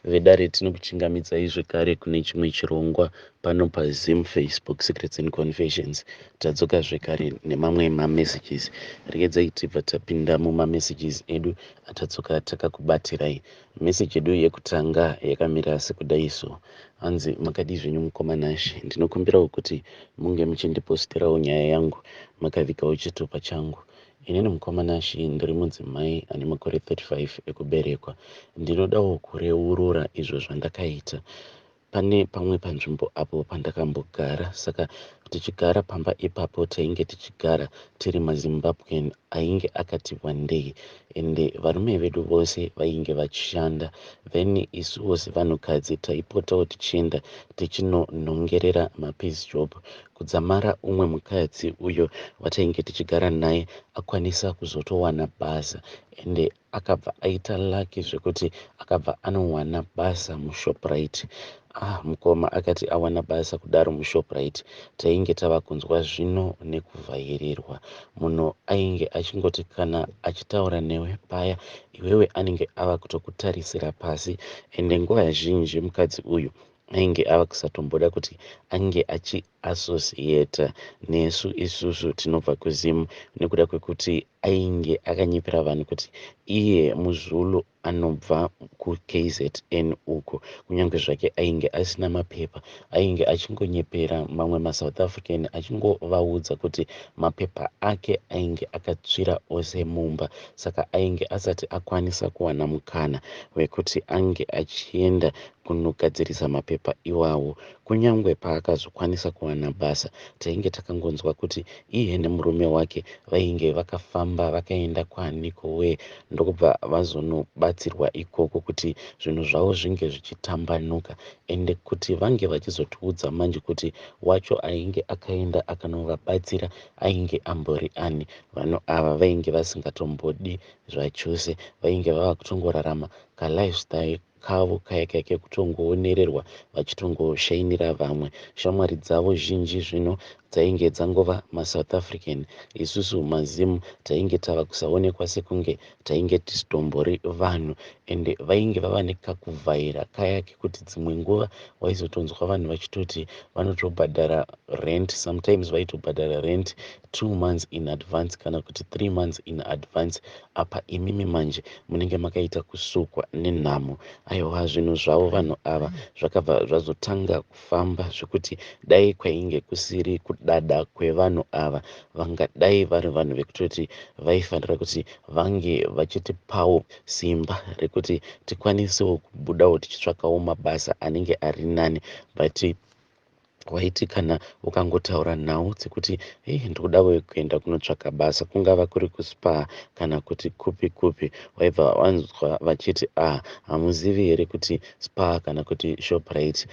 Vedare tinokuchingamidzai zvekare kune chimwe chirongwa pano paZim Facebook Secrets and Confessions. Tadzoka zvekare nemamwe mamessages. Regedzai tibva tapinda mumamessages edu atadzoka takakubatirai. Message edu yekutanga yakamira sekudai so. Hanzi makadi zvenyu mukoma She. Ndinokumbirawo kuti munge muchindiposterawo nyaya yangu makavikawo chitupa changu. Inini mukoma She ndiri mudzimai ane makore 35 ekuberekwa. Ndinodawo kureurura izvo zvandakaita. Pane pamwe panzvimbo apo pandakambogara, saka tichigara pamba ipapo tainge tichigara tiri maZimbabwean ainge akati wandei, ende varume vedu vose vainge vachishanda. Then isuwo sevanhukadzi taipotawo tichienda tichinonhongerera mapeace job. Kudzamara umwe mukadzi uyo watainge tichigara naye akwanisa kuzotowana basa, ende akabva aita laki zvekuti akabva anowana basa muShoprite. Mukoma akati awana basa kudaro muShoprite, tainge tava kunzwa zvino nekuvhayirirwa. Munhu ainge achingoti kana achitaura newe paya, iwewe anenge ava kutokutarisira pasi, ende nguva zhinji mukadzi uyu ainge ava kusatomboda kuti ange achiasosiyeta nesu isusu tinobva kuZim, nekuda kwekuti ainge akanyepera vanhu kuti iye muZulu anobva kuKZN uko, kunyange zvake ainge asina mapepa. Ainge achingonyepera mamwe maSouth African achingovaudza kuti mapepa ake ainge akatsvira ose mumba, saka ainge asati akwanisa kuwana mukana wekuti ange achienda kunogadzirisa mapepa iwawo. Kunyange paakazokwanisa kuwana basa, tainge takangonzwa kuti iye nemurume wake vainge vakafamba vakaenda kwaNikowe ndokubva vazonobatsirwa ikoko kuti zvinhu zvavo zvinge zvichitambanuka, ende kuti vange vachizotiudza manje kuti wacho ainge akaenda akanovabatsira ainge ambori ani. Vanhu ava vainge vasingatombodi zvachose, vainge vava kutongorarama kalifestyle kavo kaya kekutongoonererwa vachitongoshainira vamwe. Shamwari dzavo zhinji zvino dzainge dzangova maSouth African. Isusu maZim tainge tava kusaonekwa sekunge tainge tisitombori vanhu, ende vainge vava nekakuvhaira kaya kekuti dzimwe nguva waizotonzwa vanhu vachitoti vanotobhadhara rent, sometimes vaitobhadhara rent 2 months in advance kana kuti 3 months in advance. Apa imimi manje munenge makaita kusukwa nenhamo. Aiwa, zvinhu zvavo vanhu ava zvakabva zvazotanga kufamba zvekuti dai kwainge kusiri kudada kwevanhu ava, vangadai vari vanhu vekutoti vaifanira kuti vange vachitipawo simba rekuti tikwanisewo kubudawo tichitsvakawo mabasa anenge ari nani. But waiti kana ukangotaura nhau dzekuti ndikudawo kuenda kunotsvaka basa, kungava kuri kuSpar kana kuti kupi kupi, waibva wanzwa vachiti hamuzivi here kuti Spar kana kuti Shoprite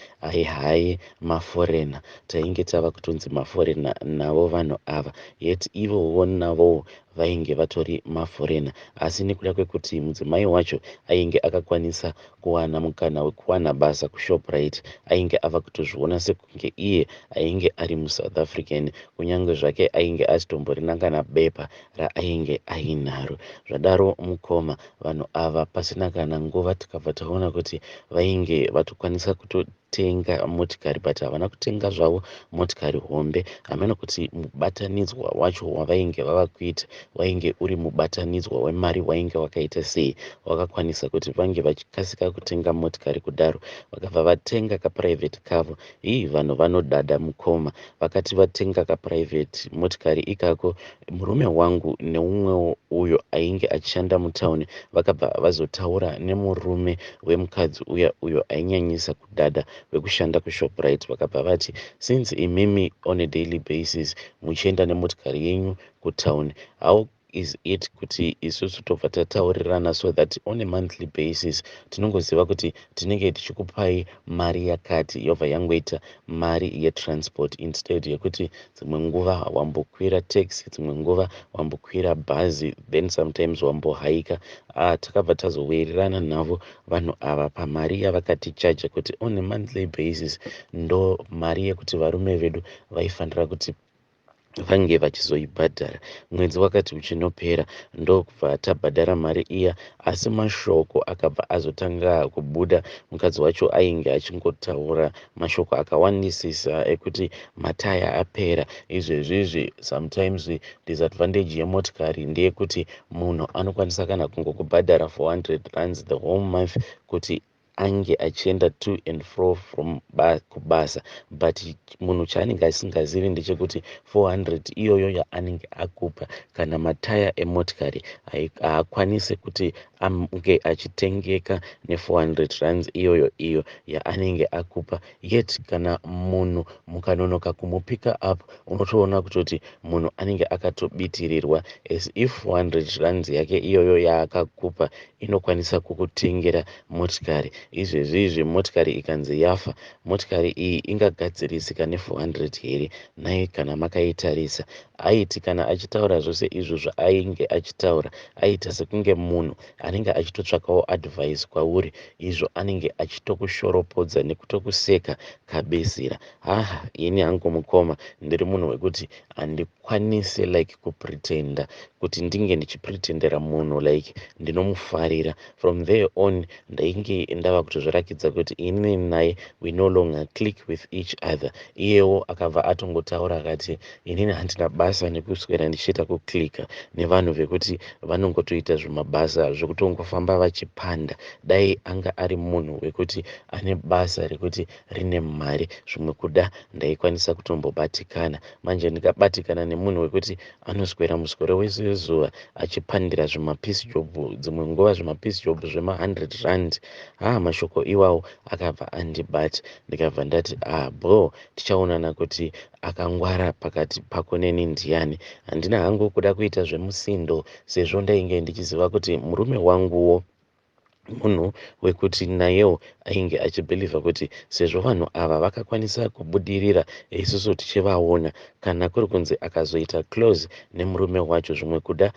hai maforena. Tainge tava kutonzi maforena navo vanhu ava, yet ivowo navowo vainge vatori maforena, asi nekuda kwekuti mudzimai wacho ainge akakwanisa kuwana mukana wekuwana basa kuShoprite, ainge ava kutozviona sekunge iye ainge ari muSouth African, kunyange zvake ainge asitomborina kana bepa raainge ainaro. Zvadaro mukoma, vanhu ava pasina kana nguva tikabva taona kuti vainge vatokwanisa kutotenga motikari, but havana kutenga zvavo motikari hombe. Hameno kuti mubatanidzwa wacho wavainge vava kuita wainge uri mubatanidzwa wemari wainge wakaita sei, wakakwanisa kuti vange vachikasika kutenga motikari kudaro, vakabva vatenga kaprivate kavo. Vanhu vanodhadha mukoma, vakati vatenga kaprivate motikari ikako, murume wangu neumwewo uyo ainge achishanda mutauni vakabva vazotaura nemurume wemukadzi uyo ainyanyisa kudhadha wekushanda kuShoprite, vakabva vati since imimi on a daily basis muchienda nemotikari yenyu kutauni, how is it kuti isusu tobva tataurirana so that on a monthly basis tinongoziva kuti tinenge tichikupai mari yakati, yobva yangoita mari yetransport instead yekuti dzimwe nguva wambokwira taxi, dzimwe nguva wambokwira bhazi, then sometimes wambohaika. Takabva tazowirirana navo vanhu ava pamari yavakatichaja kuti on a monthly basis ndo mari yekuti varume vedu vaifanira kuti vange vachizoibhadhara. Mwedzi wakati uchinopera ndokubva tabhadhara mari iya, asi mashoko akabva azotanga kubuda. Mukadzi wacho ainge achingotaura mashoko akawandisisa ekuti mataya apera. Izvezvizvi sometimes disadvantage yemotikari ndeyekuti munhu anokwanisa kana kungokubhadhara 400 rands the whole month kuti ange achienda to and fro from kubasa, but munhu chaanenge asingazivi ndechekuti 400 iyoyo yaanenge akupa kana mataya emotikari haakwanisi kuti ange achitengeka ne400 rands iyoyo yaanenge akupa. Yet kana munhu mukanonoka kumupika up, unotoona kutoti munhu anenge akatobitirirwa, as if 400 rands yake iyoyo yaakakupa inokwanisa kukutengera motikari. Izvezvizvi motikari ikanzi yafa, motikari iyi ingagadzirisika ne400 here? Nai kana makaitarisa. Aiti kana achitaura zvose izvozvo ainge achitaura, aita sekunge munhu anenge achitotsvakawo advice kwauri, izvo anenge achitokushoropodza nekutokuseka kabezira. Ini hangu mukoma ndiri munhu wekuti handikwanisi like kupretenda kuti ndinge ndichipretendera munhu like ndinomufarira. From there on ndainge ndava kutozvirakidza kuti ini naye we no longer click with each other. Iyewo akabva atongotaura akati inini handina basa nekuswera ndichiita kuklika nevanhu vekuti vanongotoita zvimabasa zvekutongofamba vachipanda. Dai anga ari munhu wekuti ane basa rekuti rine mari, zvimwe kuda ndaikwanisa kutombobatikana. Manje ndikabatikana nemunhu wekuti anoswera muswero wese wezuva achipandira zvimapisi job, dzimwe nguva zvimapisi job zvema100 rand. Mashoko iwawo akabva andibata. Ndikabva ndati bro, tichaonana kuti akangwara pakati pako neni ndiani. Handina hangu kuda kuita zvemusindo, sezvo ndainge ndichiziva kuti murume wanguwo munhu wekuti nayewo ainge achibhilivha kuti sezvo vanhu ava vakakwanisa kubudirira, isusu tichivaona, kana kuri kunzi akazoita close nemurume wacho, zvimwe kuda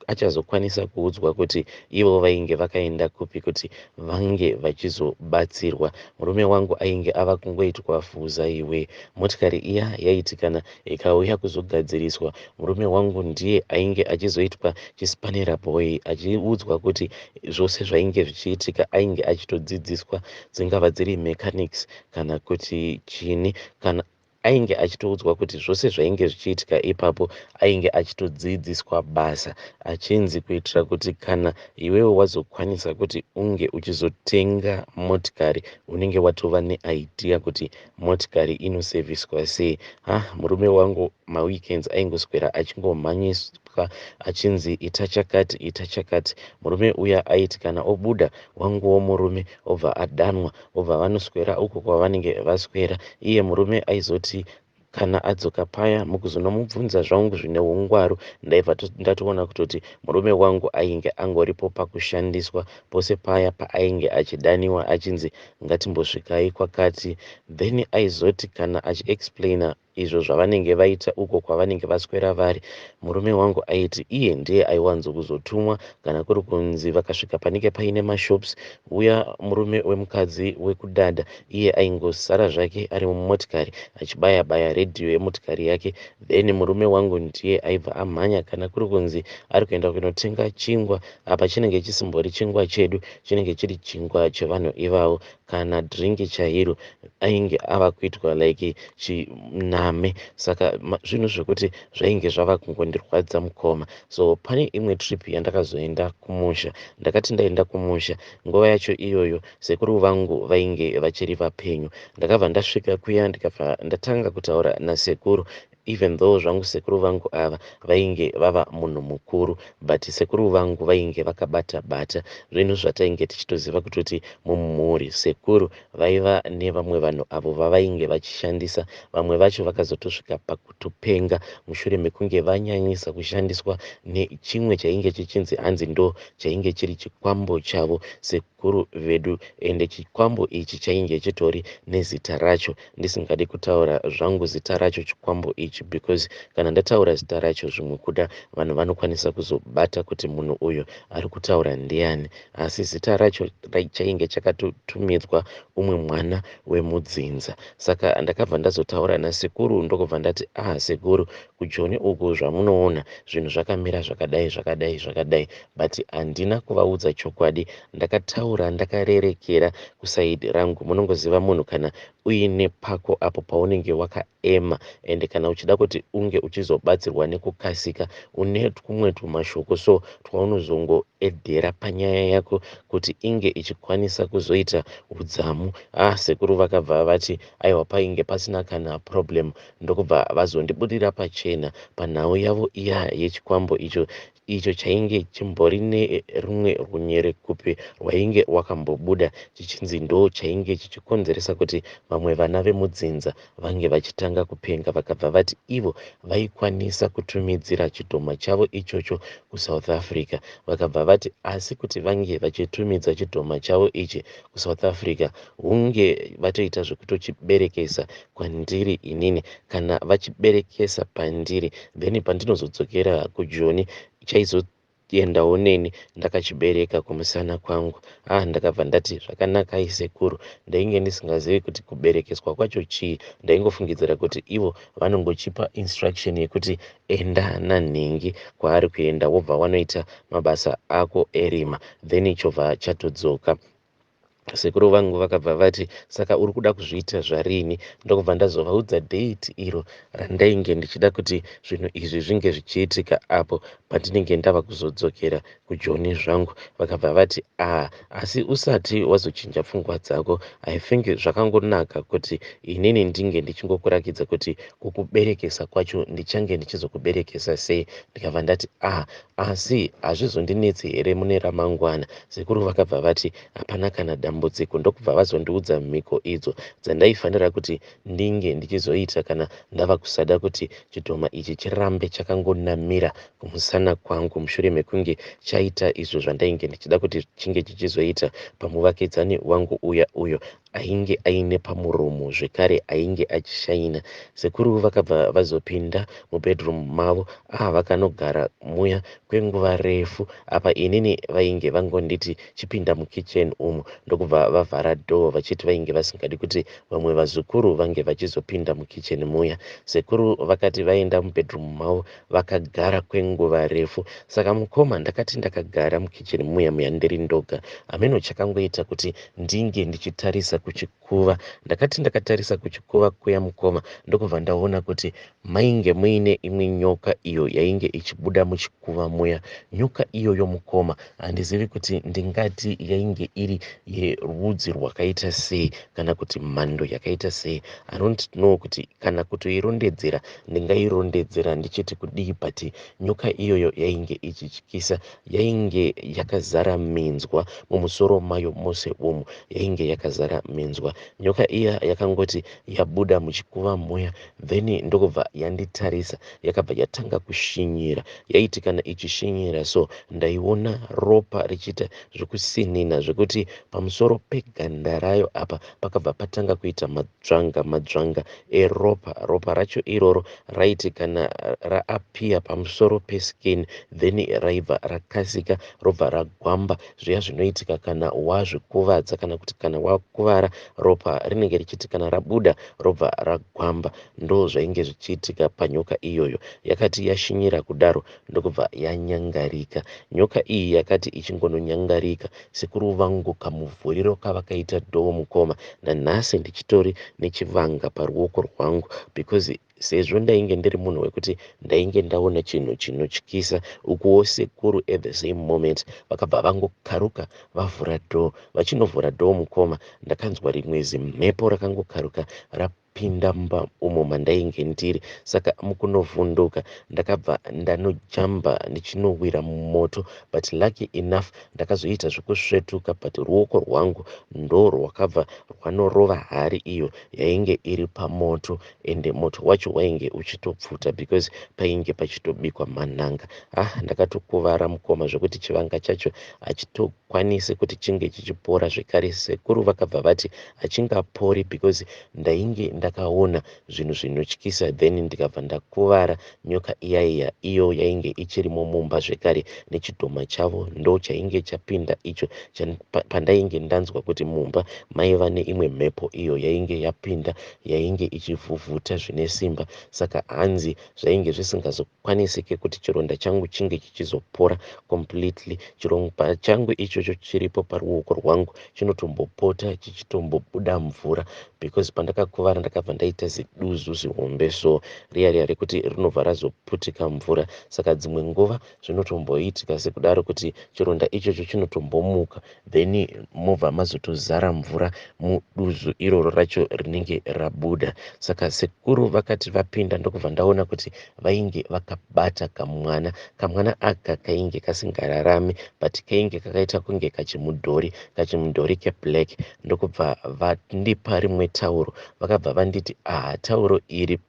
achazokwanisa kuudzwa kuti ivo vainge vakaenda kupi kuti vange vachizobatsirwa. Murume wangu ainge ava kungoitwa vhuza iwe. Motikari iya yaiti kana ikauya kuzogadziriswa, murume wangu ndiye ainge achizoitwa chispanera boy, achiudzwa kuti zvose zvainge zvichiitika ainge achitodzidziswa, dzingava dziri mechanics kana kuti chini, kana ainge achitoudzwa kuti zvose zvainge zvichiitika ipapo ainge achitodzidziswa basa, achinzi kuitira kuti kana iwewe wazokwanisa kuti unge uchizotenga motikari unenge watova neidea kuti motikari inosevhiswa sei. Murume wangu maweekends aingoswera achingomhanyiswa achinzi ita chakati ita chakati. Murume uya aiti kana obuda wanguwo murume obva adanwa, obva vanoswera uko kwavanenge vaswera. Iye murume aizoti kana adzoka paya mukuzonomubvunza zvangu zvine ungwaru, ndaibva ndatoona kutoti murume wangu ainge angoripo pakushandiswa pose paya paainge achidaniwa achinzi ngatimbosvikai kwakati. Then aizoti kana achiexplaina izvo zvavanenge vaita uko kwavanenge vaswera vari, murume wangu aiti iye ndiye aiwanzo kuzotumwa kana kuri kunzi vakasvika panenge paine mashops, uya murume wemukadzi wekudhadha iye aingosara zvake ari mumotikari achibaya baya redhiyo yemotikari yake. Then murume wangu ndiye aibva amhanya kana kuri kunzi ari kuenda kunotenga chingwa, apa chinenge chisimbori chingwa chedu, chinenge chiri chingwa chevanhu ivavo, kana dringi chairo, ainge ava kuitwa like chiname. Saka zvinhu zvekuti zvainge zvava kungondirwadza mukoma. So pane imwe trip yandakazoenda kumusha. Ndakati ndaenda kumusha, nguva yacho iyoyo sekuru vangu vainge vachiri vapenyu. Ndakabva ndasvika kuya ndikabva ndatanga kutaura nasekuru, even though zvangu sekuru vangu ava vainge vava munhu mukuru, but sekuru vangu vainge vakabata bata zvinhu zvatainge tichitoziva kutoti mumhuri sekuru vaiva nevamwe vanhu avo vavainge vachishandisa. Vamwe vacho vakazotosvika pakutopenga mushure mekunge vanyanyisa kushandiswa nechimwe chainge chichinzi hanzi ndo chainge chiri chikwambo chavo sekuru vedu, ende chikwambo ichi chainge chitori nezita racho. Ndisingadi kutaura zvangu zita racho chikwambo ichi ichi because kana ndataura zita racho zvimwe kuda vanhu vanokwanisa kuzobata kuti munhu uyu ari kutaura ndiani, asi zita racho chainge chakatotumidzwa umwe mwana wemudzinza. Saka ndakabva ndazotaura nasekuru ndokubva ndati sekuru, kujoni uku zvamunoona zvinhu zvakamira zvakadai zvakadai zvakadai, but handina kuvaudza chokwadi. Ndakataura ndakarerekera kusaidi rangu. Munongoziva munhu kana uine pako apo paunenge wakaema, ende kana uchida kuti unge uchizobatsirwa nekukasika une tumwe tumashoko so twaunozongoedhera panyaya yako kuti inge ichikwanisa kuzoita udzamu. Sekuru vakabva vati aiwa, painge pasina kana problem, ndokubva vazondibudira pachena panhau yavo iya yechikwambo icho chainge chimbori nerumwe runyerekupe rwainge wakambobuda chichinzi ndo chainge chichikonzeresa kuti vamwe vana vemudzinza vange vachitanga kupenga. Vakabva vati ivo vaikwanisa kutumidzira chidhoma chavo ichocho kuSouth Africa. Vakabva vati asi kuti vange vachitumidza chidhoma chavo ichi kuSouth Africa hunge vatoita zvekutochiberekesa kwandiri inini. Kana vachiberekesa pandiri, then pandinozodzokera kujoni chaizoendawo neni ndakachibereka kumusana kwangu. Ndakabva ndati zvakanaka sekuru, ndainge ndisingazivi kuti kuberekeswa kwacho chii. Ndaingofungidzira kuti ivo vanongochipa instruction yekuti enda nanhingi kwaari kuenda, wobva wanoita mabasa ako erima, then chobva chatodzoka. Sekuru vangu vakabva vati saka uri kuda kuzviita zvarini? Ndokubva ndazovaudza date iro randainge ndichida kuti zvinhu izvi zvinge zvichiitika apo pandinenge ndava kuzodzokera kujoni zvangu. Vakabva vati asi usati wazochinja pfungwa dzako, I think zvakangonaka kuti inini ndinge ndichingokurakidza kuti kukuberekesa kwacho ndichange ndichizokuberekesa sei. Ndikabva ndati asi hazvizondinetsi here mune ramangwana? Sekuru vakabva vati hapana kana dambudziko. Ndokubva vazondiudza mhiko idzo dzandaifanira kuti ndinge ndichizoita kana ndava kusada kuti chidhoma ichi chirambe chakangonamira kumusana kwangu mushure mekunge chaita izvo zvandainge ndichida kuti chinge chichizoita pamuvakidzani wangu uyo ainge aine pamuromo zvekare ainge achishaina. Sekuru vakabva vazopinda mubedroom mavo vakanogara muya kwenguva refu. Apa inini vainge vangonditi chipinda mukitchen umo, ndokubva vavhara dhoo vachiti vainge vasingadi kuti vamwe vazukuru vange vachizopinda mukitchen muya. Sekuru vakati vaenda mubedroom mavo vakagara kwenguva refu. Saka mukoma ndakati ndakagara mukitchen muya ndiri ndoga, hameno chakangoita kuti ndinge ndichitarisa kuchikuva. Ndakati ndakatarisa kuchikuva kuya mukoma, ndokubva ndaona kuti mainge muine imwe nyoka iyo yainge ichibuda muchikuva muya. Nyoka iyoyo mukoma handizivi kuti ndingati yainge iri yerudzi rwakaita sei kana kuti mhando yakaita sei. I don't know kuti kana kutoirondedzera ndingairondedzera ndichiti kudii, but nyoka iyoyo yainge ichityisa. Yainge yakazara minzwa mumusoro mayo mose umu, yainge yakazara minzwa. Nyoka iya yakangoti yabuda muchikuva muya, then ndokubva yanditarisa yakabva yatanga kushinyira. Yaiti kana ichishinyira so ndaiona ropa richiita zvekusinina zvekuti pamusoro peganda rayo apa pakabva patanga kuita madzvanga eropa. Ropa racho iroro raiti kana raapiya pamusoro peskin, then raibva rakasika robva ragwamba zviya zvinoitika kana wazvikuvadza kana kuti kana wakuvara ropa rinenge richiti kana rabuda robva ragwamba. Ndo zvainge zvichiitika panyoka iyoyo. Yakati yashinyira kudaro ndokubva yanyangarika. Nyoka iyi yakati ichingononyangarika, sekuru vangu kamuvhuriro kavakaita dhoo mukoma, nanhasi ndichitori nechivanga paruoko rwangu because sezvo ndainge ndiri munhu wekuti ndainge ndaona chinhu chinotyisa, ukuwo sekuru at the same moment vakabva vangokaruka vavhura dhoo. Vachinovhura dhoo mukoma, ndakanzwa rimwe zimhepo rakangokaruka rapinda mumba umo mandainge ndiri. Saka mukunovhunduka ndakabva ndanojamba ndichinowira mumoto, but lucky enough ndakazoita zvekusvetuka, but ruoko rwangu ndo rwakabva rwanorova hari iyo yainge iri pamoto, ende moto wacho wainge uchitopfuta because painge pachitobikwa manhanga. Ndakatokuvara mukoma zvekuti chivanga chacho hachitokwanisi kuti chinge chichipora zvekare. Sekuru vakabva vati hachingapori because ndainge ndakaona zvinhu zvinotyisa, then ndikabva ndakuvara. Nyoka iya iyo yainge ichirimo mumba zvekare nechidhoma chavo ndo chainge chapinda icho pandainge ndanzwa kuti mumba maiva neimwe mhepo iyo yainge yapinda, yainge ichivhuvhuta zvine simba. Saka hanzi zvainge zvisingazokwanisike kuti chironda changu chinge chichizopora completely. Chironda changu ichocho chiripo paruoko rwangu chinotombopota chichitombobuda mvura, because pandakakuvara ndakabva ndaita ziduzu zihombe, so riya rekuti rinobva razoputika mvura. Saka dzimwe nguva zvinotomboitika sekudaro kuti chironda ichocho chinotombomuka, then mobva mazotozara mvura muduzu iroro racho rinenge rabuda. Saka sekuru vakati vapinda ndokubva ndaona kuti vainge vakabata kamwana aka kainge kasingararami, but kainge kakaita kunge kachimudhori keblack. Ndokubva vandipa rimwe tauro, vakabva vanditi tauro iri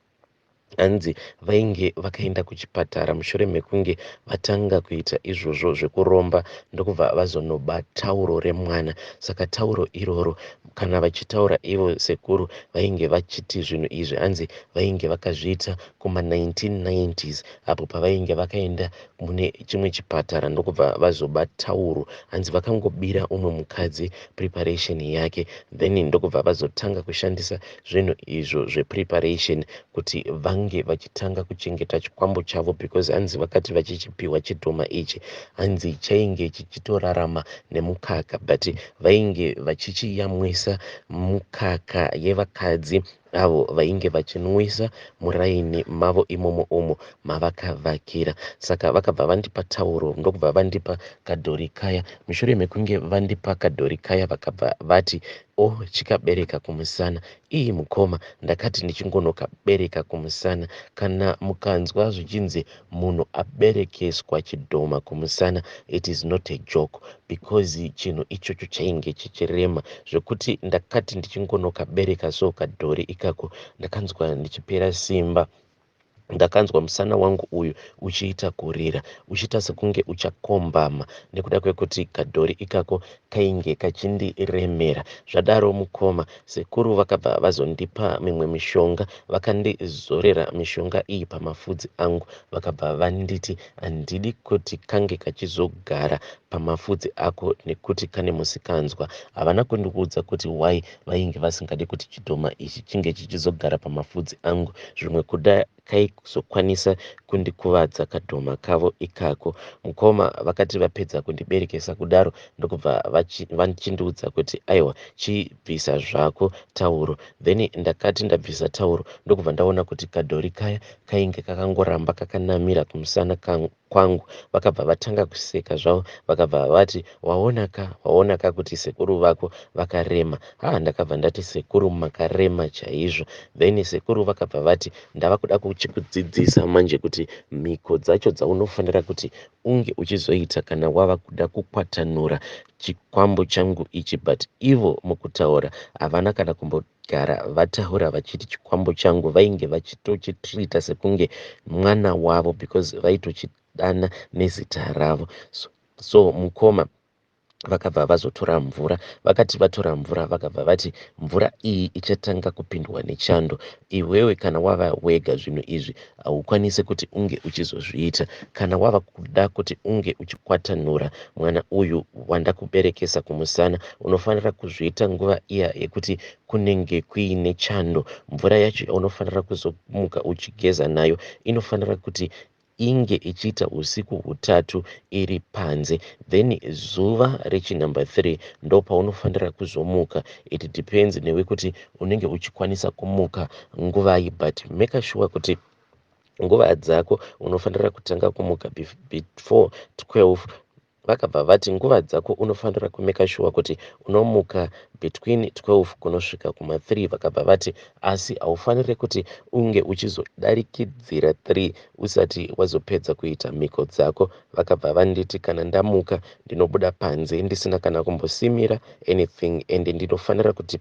hanzi vainge vakaenda kuchipatara mushure mekunge vatanga kuita izvozvo zvekuromba, ndokubva vazonoba tauro remwana. Saka tauro iroro kana vachitaura ivo sekuru vainge vachiti zvinhu izvi hanzi vainge vakazviita kuma1990s, apo pavainge vakaenda mune chimwe chipatara ndokubva vazoba tauro. Hanzi vakangobira umwe mukadzi preparation yake, then ndokubva vazotanga kushandisa zvinhu izvo zvepreparation kuti vange vachitanga kuchengeta chikwambo chavo, because hanzi vakati vachichipiwa chidhoma ichi hanzi chainge chichitorarama nemukaka, but vainge vachichiyamwisa mukaka yevakadzi avo vainge vachinwisa muraini mavo imomo umo mavakavakira. Saka vakabva vandipa tauro ndokubva vandipa kadhori kaya. Mushure mekunge vandipa kadhori kaya vakabva vati chikabereka kumusana. Mukoma, ndakati ndichingonokabereka kumusana. Kana mukanzwa zvichinzi munhu aberekeswa chidhoma kumusana, it is not a joke, because chinhu ichocho chainge chichirema zvekuti ndakati ndichingonokabereka so kadhori ikako ndakanzwa ndichipera simba. Ndakanzwa musana wangu uyu uchiita kurira, uchiita sekunge uchakombama nekuda kwekuti kadhori ikako kainge kachindiremera. Zvadaro mukoma, sekuru vakabva vazondipa mimwe mishonga, vakandizorera mishonga iyi pamafudzi angu, vakabva vanditi handidi kuti kange kachizogara pamafudzi ako nekuti kane musikanzwa. Havana kundiudza kuti why vainge vasingadi kuti chidhoma ichi chinge chichizogara pamafudzi angu, zvimwe kuda kaizokwanisa kundikuvadza kadhoma kavo ikako. Mukoma, vakati vapedza kundiberekesa kudaro ndokubva vachindiudza kuti aiwa, chibvisa zvako tauro. Then ndakati ndabvisa tauro ndokubva ndaona kuti kadhori kaya kainge kakangoramba kakanamira kumusana kwangu. Vakabva vatanga kuseka zvavo, vakabva vati waonaka kuti sekuru vako vakarema. Ndakabva ndati sekuru makarema chaizvo. Then sekuru vakabva vati ndava kuda kuchikudzidzisa manje kuti mhiko dzacho dzaunofanira kuti unge uchizoita kana wava kuda kukwatanura chikwambo changu ichi. But ivo mukutaura havana kana kumbogara vataura vachiti chikwambo changu, vainge vachitochitrita sekunge mwana wavo, because vaitochidana nezita ravo. So mukoma, vakabva vazotora mvura. Vakati vatora mvura vakabva vati mvura iyi ichatanga kupindwa nechando. Iwewe kana wava wega zvinhu izvi haukwanisi kuti unge uchizozviita. Kana wava kuda kuti unge uchikwatanura mwana uyu wandakuberekesa kumusana, unofanira kuzviita nguva iya yekuti kunenge kuine chando. Mvura yacho unofanira kuzomuka uchigeza nayo inofanira kuti inge ichiita usiku hutatu iri panze, then zuva rechinumber 3 ndo paunofanira kuzomuka. It depends newe kuti unenge uchikwanisa kumuka nguvai, but make sure kuti nguva dzako unofanira kutanga kumuka before 12. Vakabva vati nguva dzako unofanira kumeka sure kuti unomuka between 12 kunosvika kuma3. Vakabva vati asi haufaniri kuti unge uchizodarikidzira 3 usati wazopedza kuita mhiko dzako. Vakabva vanditi kana ndamuka ndinobuda panze ndisina kana kumbosimira anything, and ndinofanira kuti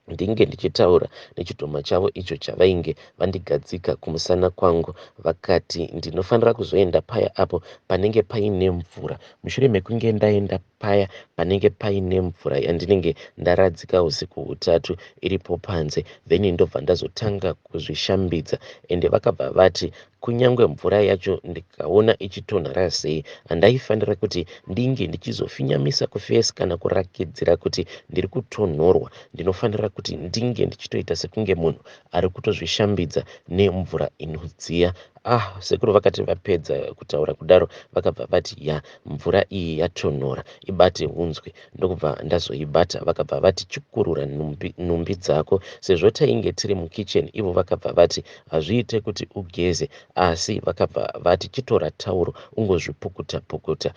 ndinge ndichitaura nechidhoma chavo icho chavainge vandigadzika kumusana kwangu. Vakati ndinofanira kuzoenda paya apo panenge paine mvura. Mushure mekunge ndaenda paya panenge paine mvura yandinenge ndaradzika usiku hutatu iripo panze, then ndobva ndazotanga kuzvishambidza. Ende vakabva vati kunyange mvura yacho ndikaona ichitonhora sei, handaifanira kuti ndinge ndichizofinyamisa kufesi kana kurakidzira kuti ndiri kutonhorwa. Ndinofanira kuti ndinge ndichitoita sekunge munhu ari kutozvishambidza nemvura inodziya. Sekuru vakati vapedza kutaura kudaro, vakabva vati mvura iyi yatonhora, ibate hunzwe. Ndokubva ndazoibata. Vakabva vati chikurura nhumbi dzako. Sezvo tainge tiri mukicheni, ivo vakabva vati hazviite kuti ugeze, asi vakabva vati chitora tauro ungozvipukuta pukuta.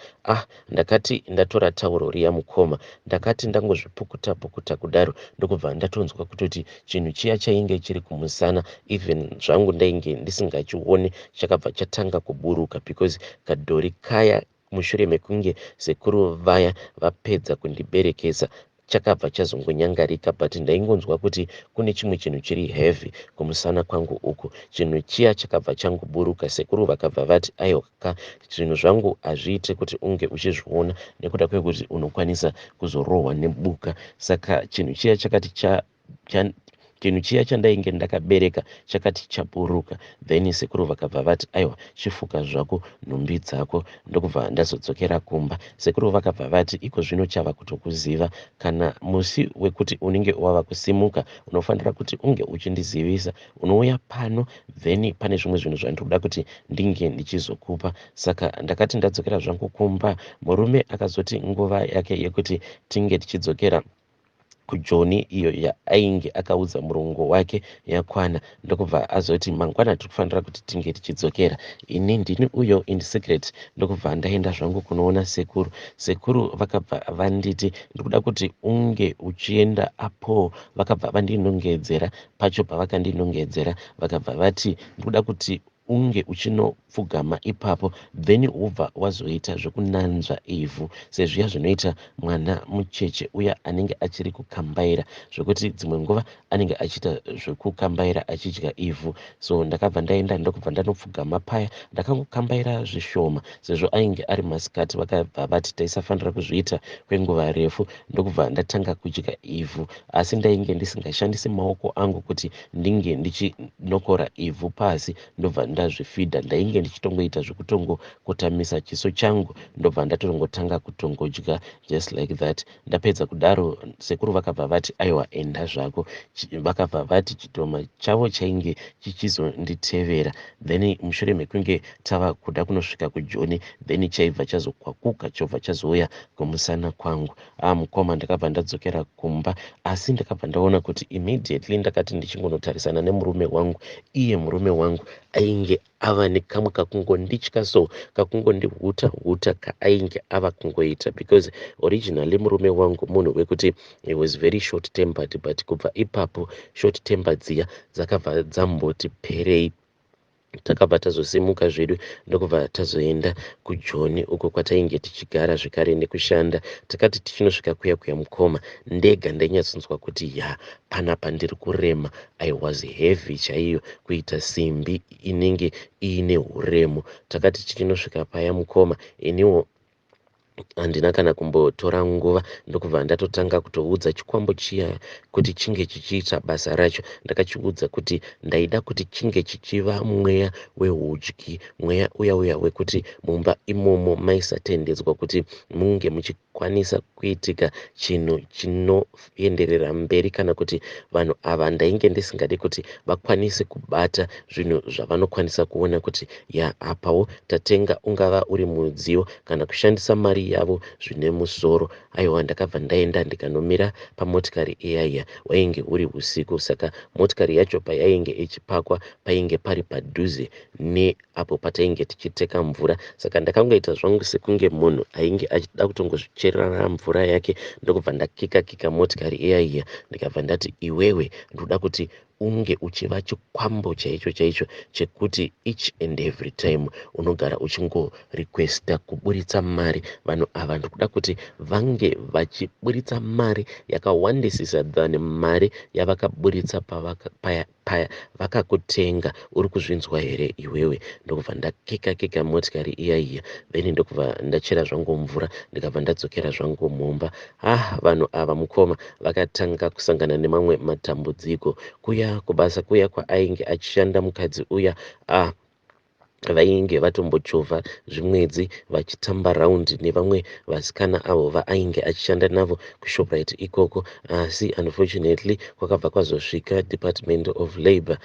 Ndakati ndatora tauro riya mukoma, ndakati ndangozvipukuta pukuta kudaro, ndokubva ndatonzwa kutoti chinhu chiya chainge chiri kumusana, even zvangu ndainge ndisingachioni, chakabva chatanga kuburuka because kadhori kaya mushure mekunge sekuru vaya vapedza kundiberekesa chakabva chazongonyangarika, but ndaingonzwa kuti kune chimwe chinhu chiri heavy kumusana kwangu uku. Chinhu chiya chakabva changoburuka. Sekuru vakabva vati aiwaka, zvinhu zvangu hazviite kuti unge uchizviona nekuda kwekuti unokwanisa kuzorohwa nebuka. Saka chinhu chiya chinhu chiya chandainge ndakabereka chakati chaburuka. Then sekuru vakabva vati aiwa, chifuka zvako nhumbi dzako. Ndokubva ndazodzokera kumba. Sekuru vakabva vati iko zvino chava kutokuziva, kana musi wekuti unenge wava kusimuka unofanira kuti unge uchindizivisa. Unouya pano, then pane zvimwe zvinhu zvandinoda kuti ndinge ndichizokupa. Saka ndakati ndadzokera zvangu kumba, murume akazoti nguva yake yekuti tinge tichidzokera kujoni iyo yainge akaudza murongo wake yakwana. Ndokubva azoti mangwana tikufanira kuti tinge tichidzokera. Ini ndini uyo indisecret. Ndokubva ndaenda zvangu kunoona sekuru. Sekuru vakabva vanditi ndikuda kuti unge uchienda apo. Vakabva vandinongedzera. Pacho pavakandinongedzera vakabva vati ndikuda kuti unge uchinopfugama ipapo, then ubva wazoita zvekunanzva ivhu, sezviya zvinoita mwana mucheche uya anenge achiri kukambaira, zvokuti dzimwe nguva anenge achiita zvekukambaira achidya ivhu. So ndakabva ndaenda ndokubva ndanopfugama paya, ndakangokambaira zvishoma sezvo ainge ari masikati. Vakabva vati taisafanira kuzviita kwenguva refu. Ndokubva ndatanga kudya ivhu, asi ndainge ndisingashandisi maoko angu kuti ndinge ndichinokora ivhu pasi ndobva ndazvifidha. Ndainge ndichitongoita zvekutongokotamisa chiso changu ndobva ndatongotanga kutongodya just like that. Ndapedza kudaro sekuru vakabva vati aiwa enda zvako. Vakabva vati chidhoma chavo chainge chichizonditevera, then mushure mekunge tava kuda kunosvika kujoni, then chaibva chazokwakuka chobva chazouya kumusana kwangu. Mukoma ndakabva ndadzokera kumba, asi ndakabva ndaona kuti immediately ndakati ndichingonotarisana nemurume wangu, iye murume wangu ainge ava nekamwe kakungonditya, so kakungondihuta huta kaainge ava kungoita, because originally murume wangu munhu wekuti he was very short tempered, but kubva ipapo short temper dziya dzakabva dzamboti perei. Takabva tazosimuka zvedu ndokubva tazoenda kujoni uko kwatainge tichigara zvekare nekushanda. Takati tichinosvika kuya mukoma, ndega ndainyatsonzwa kuti panapa ndiri kurema. I was heavy chaiyo, kuita simbi inenge iine uremu. Takati tichinosvika paya mukoma, iniwo handina kana kumbotora nguva, ndokubva ndatotanga kutoudza chikwambo chiya kuti chinge chichiita basa racho. Ndakachiudza kuti ndaida kuti chinge chichiva mweya wehudyi, mweya uya wekuti mumba imomo maisatendedzwa kuti munge muchikwanisa kuitika chinhu chinoenderera mberi, kana kuti vanhu ava ndainge ndisingadi kuti vakwanise kubata zvinhu zvavanokwanisa kuona kuti apawo tatenga, ungava uri mudziyo kana kushandisa mari yavo zvine musoro. Aiwa, ndakabva ndaenda ndikanomira pamotikari iyaiya. Wainge uri usiku, saka motikari yacho payainge ichipakwa painge pari padhuze neapo patainge tichiteka mvura. Saka ndakangoita zvangu sekunge munhu ainge achida kutongozvicherera mvura yake. Ndokubva ndakika motikari iyaiya ndikabva ndati iwewe ndoda kuti unge uchiva chikwambo chaicho chekuti each and every time unogara uchingo requesta kuburitsa mari. Vanhu ava ndikuda kuti vange vachiburitsa mari yakawandisisa than mari yavakaburitsa paya vakakutenga. Uri kuzvinzwa here iwewe? Ndokubva ndakeka motikari iya then ndokubva ndachera zvangu mvura ndikabva ndadzokera zvangu mumba. Vanhu ava mukoma vakatanga kusangana nemamwe matambudziko. Kuya kubasa kuya kwaainge achishanda mukadzi uya vainge vatombochovha zvimwedzi vachitamba raundi nevamwe vasikana avo vaainge achishanda navo kuShoprite ikoko, asi unfortunately kwakabva kwazosvika Department of Labour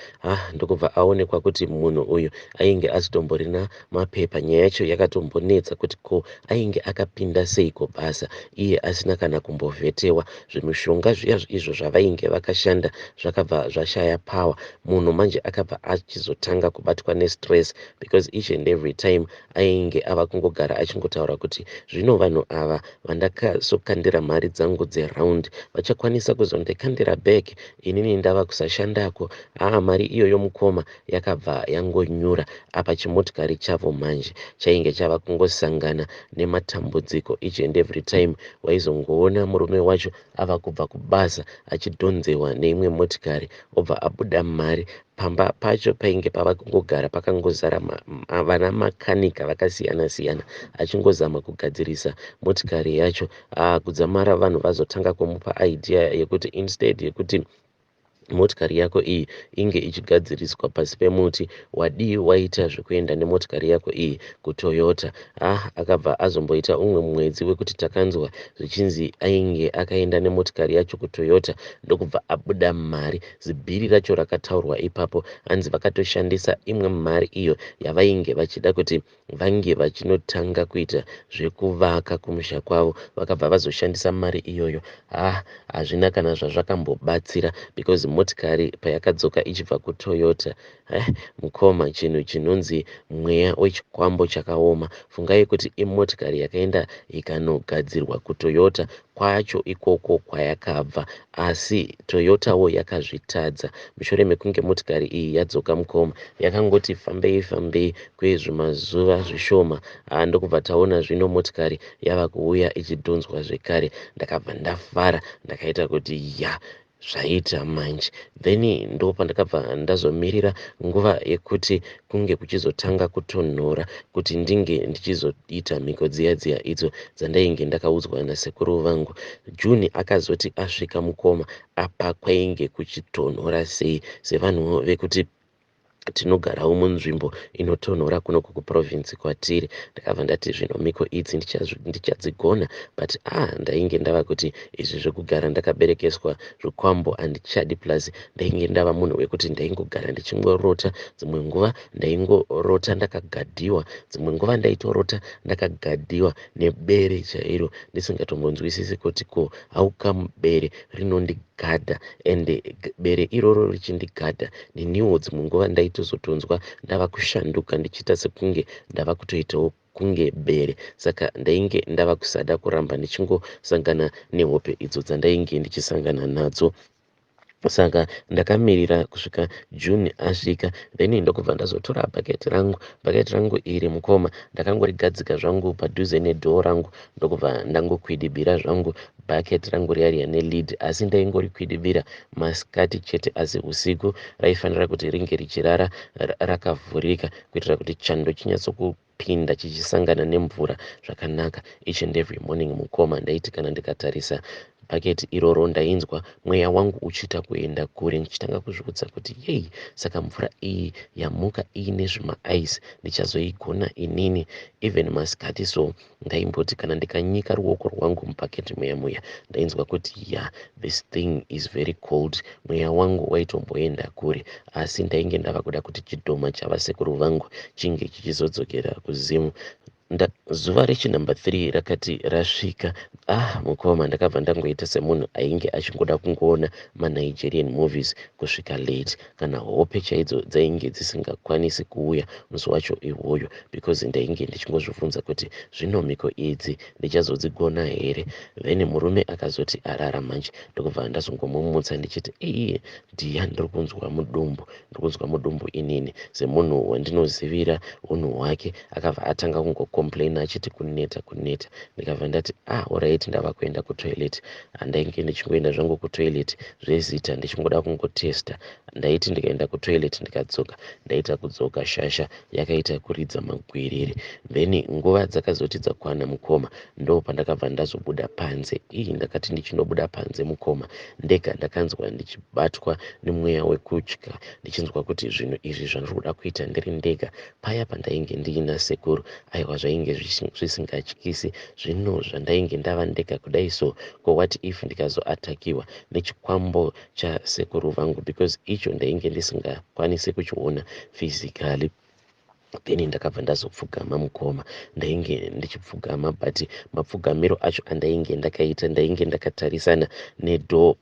ndokubva aonekwa kuti munhu uyu ainge asitomborina mapepa. Nyaya yacho yakatombonetsa kuti ko ainge akapinda seiko basa iye asina kana kumbovhetewa. Zvimishonga zviya izvo zvavainge vakashanda zvakabva zvashaya power. Munhu manje akabva achizotanga kubatwa nestress because each and every time ainge ava kungogara achingotaura kuti zvino vanhu ava vandakazokandira mari dzangu dzeraundi vachakwanisa kuzondikandira back inini ndava kusashandako. Mari iyoyo mukoma yakabva yangonyura. Apa chimotikari chavo manje chainge chava kungosangana nematambudziko each and every time. Waizongoona murume wacho ava kubva kubasa achidhonzewa neimwe motikari obva abuda mari. Pamba pacho painge pava kungogara pakangozara vana makanika vakasiyana-siyana achingozama kugadzirisa motikari yacho. Kudzamara vanhu vazotanga kumupa idea yekuti instead yekuti motikari yako iyi inge ichigadziriswa pasi pemuti, wadii waita zvekuenda nemotikari yako iyi kuToyota. Akabva azomboita umwe mwedzi wekuti takanzwa zvichinzi ainge akaenda nemotikari yacho kuToyota ndokubva abuda mari. Zibhiri racho rakataurwa ipapo, hanzi vakatoshandisa imwe mari iyo yavainge vachida kuti vange vachinotanga kuita zvekuvaka kumusha kwavo, vakabva vazoshandisa mari iyoyo. Hazvina kana zvazvakambobatsira because motikari payakadzoka ichibva kuToyota, mukoma, chinhu chinonzi mweya wechikwambo chakaoma. Fungai kuti imotikari yakaenda ikanogadzirwa kuToyota kwacho ikoko kwayakabva, asi Toyotawo yakazvitadza. Mushure mekunge motikari iyi yadzoka mukoma, yakangoti fambei kwezvimazuva zvishoma ndokubva taona zvino motikari yava kuuya ichidhonzwa zvekare. Ndakabva ndafara, ndakaita kuti zvaita manje. Then ndo pandakabva ndazomirira nguva yekuti kunge kuchizotanga kutonhora kuti ndinge ndichizoita mhiko dziya idzo dzandainge ndakaudzwa nasekuru vangu. Juni akazoti asvika mukoma, apa kwainge kuchitonhora sei sevanhu vekuti tinogarawo munzvimbo inotonhora kunoko kuprovinsi kwatiri. Ndakabva ndati zvino mhiko idzi ndichadzigona, but ndainge ndava kuti izvi zvekugara ndakaberekeswa zvikwambo handichadi. Plus ndainge ndava munhu wekuti ndaingogara ndichingorota. Dzimwe nguva ndaingorota ndakagadhiwa, dzimwe nguva ndaitorota ndakagadhiwa nebere chairo, ndisingatombonzwisisi kuti ko haukamu bere rinondigadha, ende bere iroro richindigadha neniwo dzimwe nguva ndaitozotonzwa ndava kushanduka ndichiita sekunge ndava kutoitawo kunge bere. Saka ndainge ndava kusada kuramba ndichingosangana nehope idzo dzandainge ndichisangana nadzo. Saka ndakamirira kusvika Juni asvika, then ndokubva ndazotora bhaketi rangu iri mukoma, ndakangorigadzika zvangu padhuze nedhoo rangu ndokubva ndangokwidibira zvangu bhaketi rangu riya rine lead, asi ndaingorikwidibira masikati chete, asi usiku raifanira kuti ringe richirara rakavhurika kuitira kuti chando chinyatsokupinda chichisangana nemvura zvakanaka. Each and every morning mukoma ndaiti kana ndikatarisa bhaketi iroro ndainzwa mweya wangu uchiita kuenda kure, ndichitanga kuzviudza kuti yei, saka mvura iyi yamuka iine zvimaaizi ndichazoigona inini even masikati. So ndaimboti kana ndikanyika ruoko rwangu mubhaketi muya ndainzwa kuti this thing is very cold. Mweya wangu waitomboenda kure, asi ndainge ndava kuda kuti Chidhoma chavasekuru vangu chinge chichizodzokera kuzimu. Zuva rechinumber 3 rakati rasvika. Mukoma ndakabva ndangoita semunhu ainge achingoda kungoona manigerian movies kusvika late, kana hope chaidzo dzainge dzisingakwanisi kuuya musi wacho iwoyo, because ndainge ndichingozvibvunza kuti zvino mhiko idzi ndichazodzigona here. Then murume akazoti arara manje, ndokubva ndazongomumutsa ndichiti iye ndiya ndiri kunzwa mudumbu inini, semunhu wandinozivira unhu hwake. Akabva atanga kungokomplaina achiti kuneta. Ndikabva ndati alright, ndava kuenda kutoilet. Handainge ndichingoenda zvangu kutoilet zvezita ndichingoda kungotesta. Ndaiti ndikaenda kutoilet ndikadzoka, ndaita kudzoka shasha yakaita kuridza magwiriri. Then nguva dzakazoti dzakwana mukoma, ndo pandakabva ndazobuda panze. Ndakati ndichinobuda panze mukoma, ndega ndakanzwa ndichibatwa nemweya wekutya, ndichinzwa kuti zvinhu izvi zvandiri kuda kuita ndiri ndega. Paya pandainge ndiina sekuru, aiwa zvainge zvisingatyisi. Zvino zvandainge ndava ndega kudai so, ko what if ndikazoatakiwa nechikwambo chasekuru vangu, because icho ndainge ndisingakwanisi kuchiona physically. Then ndakabva ndazopfugama mukoma, ndainge ndichipfugama, but mapfugamiro acho andainge ndakaita, ndainge ndakatarisana nedhoo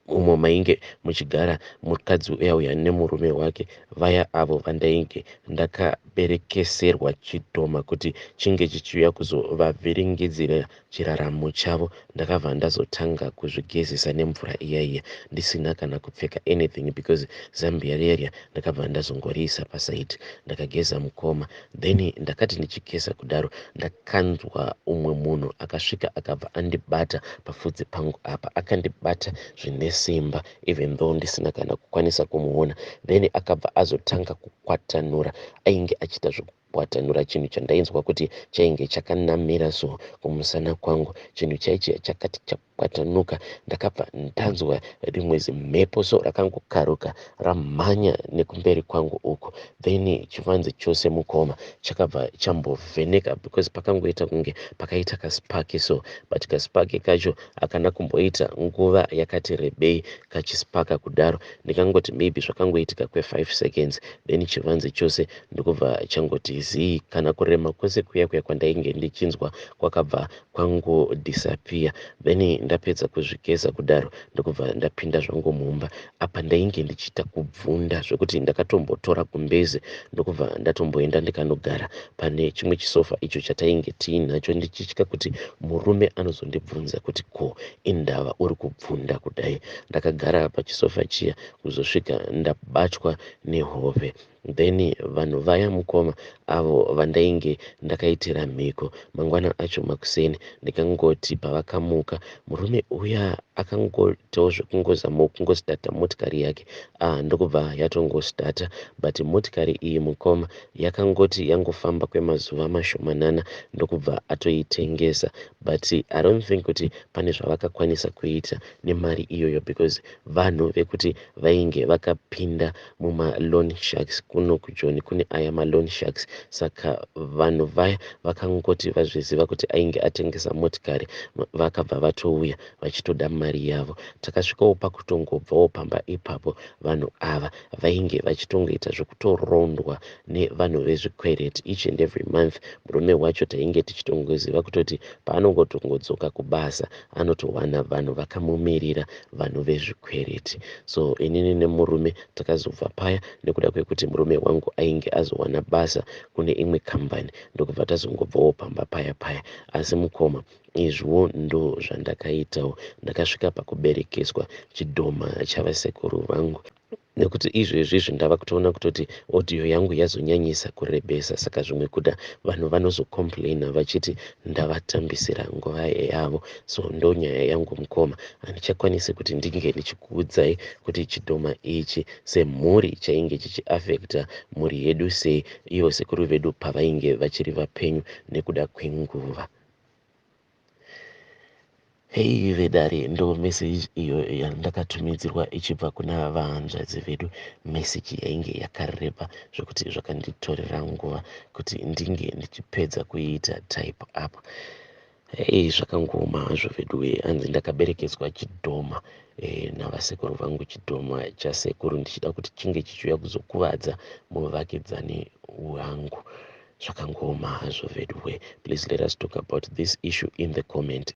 umo mainge muchigara mukadzi uyauya nemurume wake, vaya avo vandainge ndakaberekeserwa chidhoma kuti chinge chichiuya kuzovavhiringidzira chiraramo chavo. Ndakabva ndazotanga kuzvigezesa nemvura iyaiya ndisina kana kupfeka anything, because zambia riya ndakabva ndazongoriisa pasaiti ndakageza mukoma. Then ndakati ndichigeza kudaro, ndakanzwa umwe munhu akasvika akabva andibata pafudzi pangu apa, akandibata zvine simba even though ndisina kana kukwanisa kumuona. Then akabva azotanga kukwatanura, ainge achiita zvekukwatanura chinhu chandainzwa kuti chainge chakanamira so kumusana kwangu. Chinhu chaichi chakati chakwatanuka, ndakabva ndanzwa rimwe zimhepo so rakangokaruka ramhanya nekumberi kwangu uko. Then chivanze chose mukoma chakabva chambovheneka, because pakangoita kunge pakaita kasipaki so, but kasipaki kacho hakana kumboita nguva yakati rebei kachisipaka kudaro. Ndikangoti maybe zvakangoitika kwe5 seconds, then chivanze chose ndokubva changoti zii, kana kurema kwose kuya kwandainge ndichinzwa kwakabva kwangodisappear. Then ndapedza kuzvigeza kudaro, ndokubva ndapinda zvangu mumba. Apa ndainge ndichiita kubvunda zvekuti ndakatombotora kumbeze ndokubva ndatomboenda ndikanogara pane chimwe chisofa icho chatainge tiinacho, ndichitya kuti murume anozondibvunza kuti ko indava uri kubvunda kudai. Ndakagara pachisofa chiya kuzosvika ndabatwa nehove. Then vanhu vaya mukoma avo vandainge ndakaitira mhiko, mangwana acho makuseni ndikangoti pavakamuka, murume uya akangoitawo zvekungozamawo kungositata motikari yake. Ndokubva yatongositata, but motikari iyi mukoma yakangoti yangofamba kwemazuva mashomanana ndokubva atoitengesa. But I don't think kuti pane zvavakakwanisa kuita nemari iyoyo, because vanhu vekuti vainge vakapinda mumaloan sharks kuno kujoni kune aya maloan sharks. Saka vanhu vaya vakangoti vazviziva kuti ainge atengesa motikari, vakabva vatouya vachitoda mari yavo. Takasvikawo pakutongobvawo pamba ipapo, vanhu ava vainge vachitongoita zvekutorondwa nevanhu vezvikwereti each and every month. Murume wacho tainge tichitongoziva kutoti paanongotongodzoka kubasa anotowana vanhu vakamumirira, vanhu vezvikwereti. So inini nemurume takazobva paya nekuda kwekuti murume wangu ainge azowana basa kune imwe kambani, ndokubva tazongobvawo pamba paya. Asi mukoma, izvo ndo zvandakaitawo. Ndakasvika pakuberekeswa chidhoma chavasekuru vangu, nekuti izvezvi ndava kutoona kutoti audio yangu yazonyanyisa kurebesa. Saka zvimwe kuda vanhu vanozokomplaina vachiti ndavatambisira nguva yavo. So ndo nyaya yangu mukoma. Handichakwanisi kuti ndinge ndichikuudzai kuti chidhoma ichi semhuri chainge chichiafekta mhuri yedu sei, ivo sekuru vedu pavainge vachiri vapenyu nekuda kwenguva. Hei vedare, ndo message iyo yandakatumidzirwa ichibva kuna vahanzvadzi vedu. Message yainge yakareba zvokuti zvakanditorera nguva kuti ndinge ndichipedza kuiita type up. Hei zvakangoma hazvo vedu. Hanzi ndakaberekeswa chidhoma navasekuru vangu, chidhoma chasekuru, ndichida kuti chinge chichiuya kuzokuvadza muvakidzani wangu. zvakangoma hazvo vedwe. Please let us talk about this issue in the comment